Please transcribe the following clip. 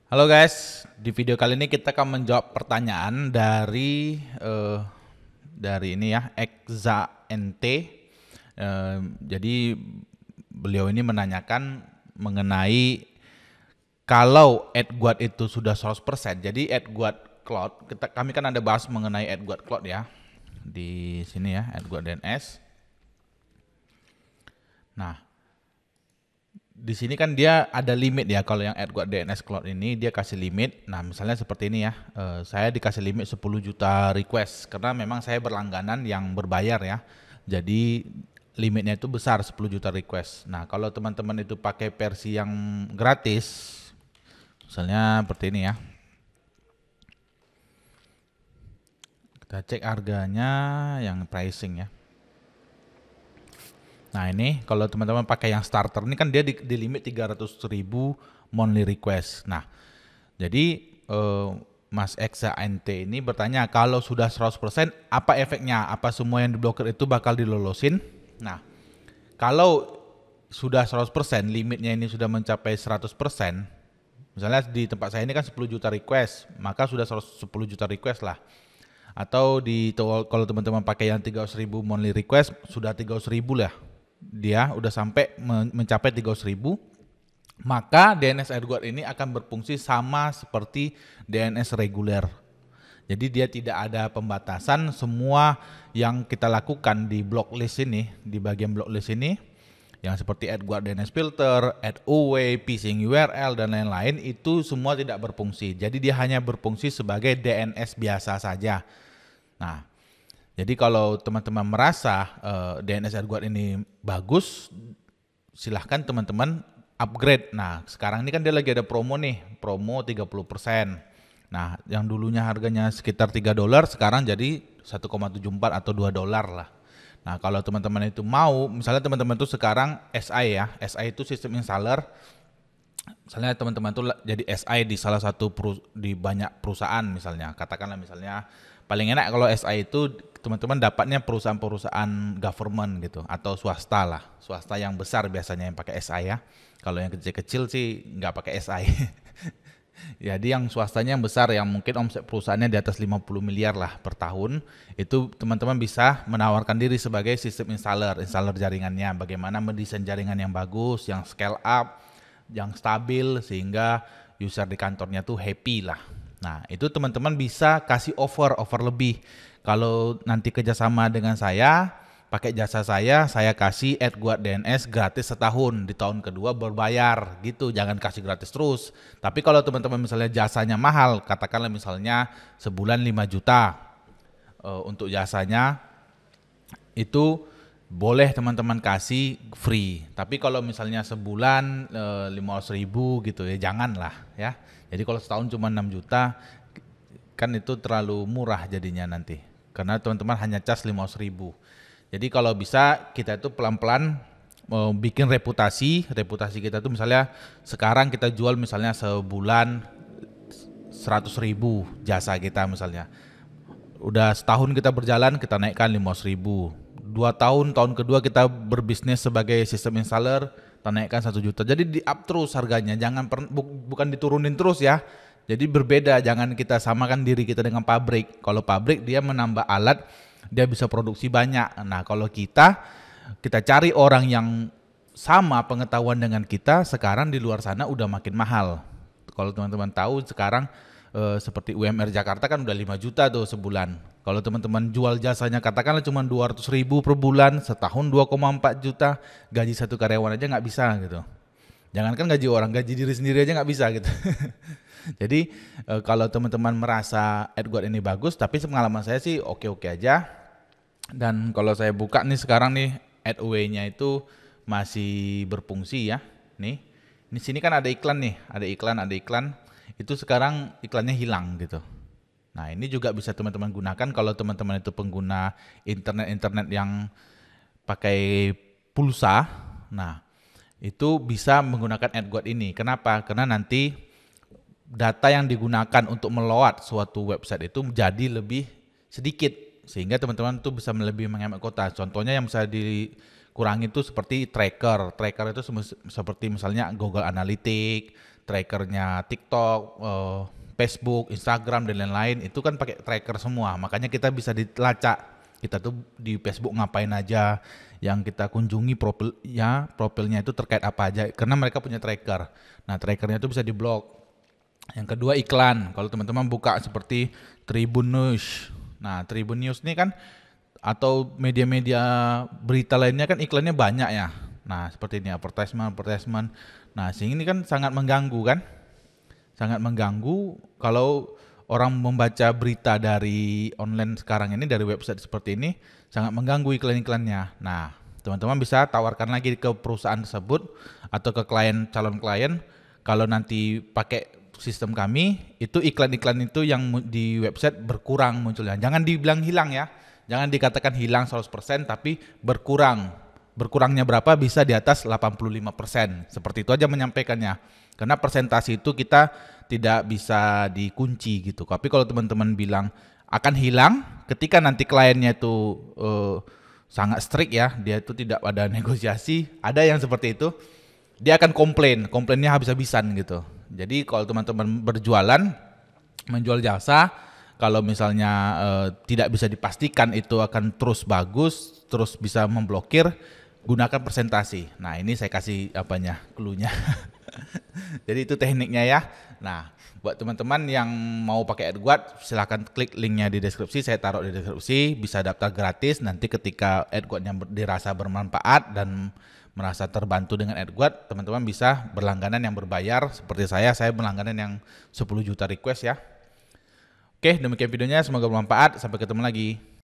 Halo guys, di video kali ini kita akan menjawab pertanyaan dari ini ya, Ekza NT. Jadi beliau ini menanyakan mengenai kalau AdGuard itu sudah 100%. Jadi AdGuard Cloud, kami kan ada bahas mengenai AdGuard Cloud ya. Di sini ya, AdGuard DNS. Nah, di sini kan dia ada limit ya. Kalau yang AdGuard DNS Cloud ini dia kasih limit. Nah, misalnya seperti ini ya. Saya dikasih limit 10 juta request karena memang saya berlangganan yang berbayar ya. Jadi limitnya itu besar, 10 juta request. Nah, kalau teman-teman itu pakai versi yang gratis, misalnya seperti ini ya. Kita cek harganya yang pricing ya. Nah, ini kalau teman-teman pakai yang starter ini kan dia di limit 300.000 monthly request. Nah, jadi Mas Eksa NT ini bertanya kalau sudah 100% apa efeknya? Apa semua yang diblokir itu bakal dilolosin? Nah, kalau sudah 100% limitnya ini sudah mencapai 100%, misalnya di tempat saya ini kan 10 juta request, maka sudah 10 juta request lah. Atau kalau teman-teman pakai yang 300.000 monthly request sudah 300.000 lah. Dia udah sampai mencapai 300.000, maka DNS AdGuard ini akan berfungsi sama seperti DNS reguler. Jadi dia tidak ada pembatasan, semua yang kita lakukan di blocklist ini, di bagian blocklist ini, yang seperti AdGuard DNS filter, AdOway, phishing URL dan lain-lain itu semua tidak berfungsi. Jadi dia hanya berfungsi sebagai DNS biasa saja. Nah, jadi kalau teman-teman merasa DNS AdGuard ini bagus, silahkan teman-teman upgrade. Nah, sekarang ini kan dia lagi ada promo nih, promo 30%. Nah, yang dulunya harganya sekitar $3, sekarang jadi 1,74 atau $2 lah. Nah, kalau teman-teman itu mau, misalnya teman-teman itu sekarang SI ya, SI itu sistem installer. Misalnya teman-teman tuh jadi SI di salah satu di banyak perusahaan misalnya. Katakanlah misalnya paling enak kalau SI itu teman-teman dapatnya perusahaan-perusahaan government gitu atau swasta lah. Swasta yang besar biasanya yang pakai SI ya. Kalau yang kecil-kecil sih nggak pakai SI. Jadi yang swastanya yang besar yang mungkin omset perusahaannya di atas 50 miliar lah per tahun, itu teman-teman bisa menawarkan diri sebagai sistem installer jaringannya, bagaimana mendesain jaringan yang bagus, yang scale up, yang stabil sehingga user di kantornya tuh happy lah. Nah, itu teman-teman bisa kasih offer lebih. Kalau nanti kerjasama dengan saya, pakai jasa saya kasih AdGuard DNS gratis setahun, di tahun kedua berbayar gitu, jangan kasih gratis terus. Tapi kalau teman-teman misalnya jasanya mahal, katakanlah misalnya sebulan 5 juta untuk jasanya, itu boleh teman-teman kasih free. Tapi kalau misalnya sebulan 500.000 gitu ya, janganlah ya. Jadi kalau setahun cuma 6 juta, kan itu terlalu murah jadinya nanti. Karena teman-teman hanya cas 500.000. Jadi kalau bisa kita itu pelan-pelan bikin reputasi kita tuh misalnya sekarang kita jual misalnya sebulan 100.000 jasa kita misalnya. Udah setahun kita berjalan kita naikkan 500.000. 2 tahun, tahun kedua kita berbisnis sebagai sistem installer, kita naikkan 1 juta. Jadi di up terus harganya, jangan bukan diturunin terus ya. Jadi berbeda, jangan kita samakan diri kita dengan pabrik. Kalau pabrik dia menambah alat, dia bisa produksi banyak. Nah, kalau kita cari orang yang sama pengetahuan dengan kita, sekarang di luar sana udah makin mahal. Kalau teman-teman tahu sekarang seperti UMR Jakarta kan udah 5 juta tuh sebulan. Kalau teman-teman jual jasanya katakanlah cuma 200.000 per bulan, setahun 2,4 juta, gaji satu karyawan aja nggak bisa gitu. Jangankan gaji orang, gaji diri sendiri aja nggak bisa gitu. Jadi kalau teman-teman merasa AdGuard ini bagus, tapi pengalaman saya sih oke-oke aja. Dan kalau saya buka nih sekarang nih AdOway-nya itu masih berfungsi ya. Nih, di sini kan ada iklan nih, ada iklan. Itu sekarang iklannya hilang gitu. Nah, ini juga bisa teman-teman gunakan kalau teman-teman itu pengguna internet yang pakai pulsa. Nah, itu bisa menggunakan AdGuard ini. Kenapa? Karena nanti data yang digunakan untuk meload suatu website itu menjadi lebih sedikit sehingga teman-teman itu bisa lebih menghemat kota. Contohnya yang bisa dikurangi itu seperti tracker itu seperti misalnya Google Analytics, trackernya TikTok, Facebook, Instagram dan lain-lain itu kan pakai tracker semua. Makanya kita bisa dilacak. Kita tuh di Facebook ngapain aja, yang kita kunjungi profilnya itu terkait apa aja karena mereka punya tracker. Nah, trackernya itu bisa diblok. Yang kedua iklan. Kalau teman-teman buka seperti Tribun News. Nah, Tribun News ini kan atau media-media berita lainnya kan iklannya banyak ya. Nah, seperti ini advertisement. Nah, sehingga ini kan sangat mengganggu kan? Sangat mengganggu kalau orang membaca berita dari online sekarang ini, dari website seperti ini, sangat mengganggu iklan-iklannya. Nah, teman-teman bisa tawarkan lagi ke perusahaan tersebut atau ke calon klien, kalau nanti pakai sistem kami, itu iklan-iklan itu yang di website berkurang munculnya. Jangan dibilang hilang ya, jangan dikatakan hilang 100%, tapi berkurang. Berkurangnya berapa? Bisa di atas 85%. Seperti itu aja menyampaikannya. Karena persentase itu kita tidak bisa dikunci gitu. Tapi kalau teman-teman bilang akan hilang, ketika nanti kliennya itu sangat strict ya, dia itu tidak ada negosiasi, ada yang seperti itu, dia akan komplainnya habis-habisan gitu. Jadi kalau teman-teman berjualan, menjual jasa, kalau misalnya tidak bisa dipastikan itu akan terus bagus, terus bisa memblokir, gunakan presentasi. Nah, ini saya kasih clue-nya. Jadi itu tekniknya ya. Nah, buat teman-teman yang mau pakai AdWords, silahkan klik linknya di deskripsi, saya taruh di deskripsi, bisa daftar gratis. Nanti ketika AdWords-nya dirasa bermanfaat dan merasa terbantu dengan AdWords, teman-teman bisa berlangganan yang berbayar. Seperti saya berlangganan yang 10 juta request ya. Oke, demikian videonya, semoga bermanfaat. Sampai ketemu lagi.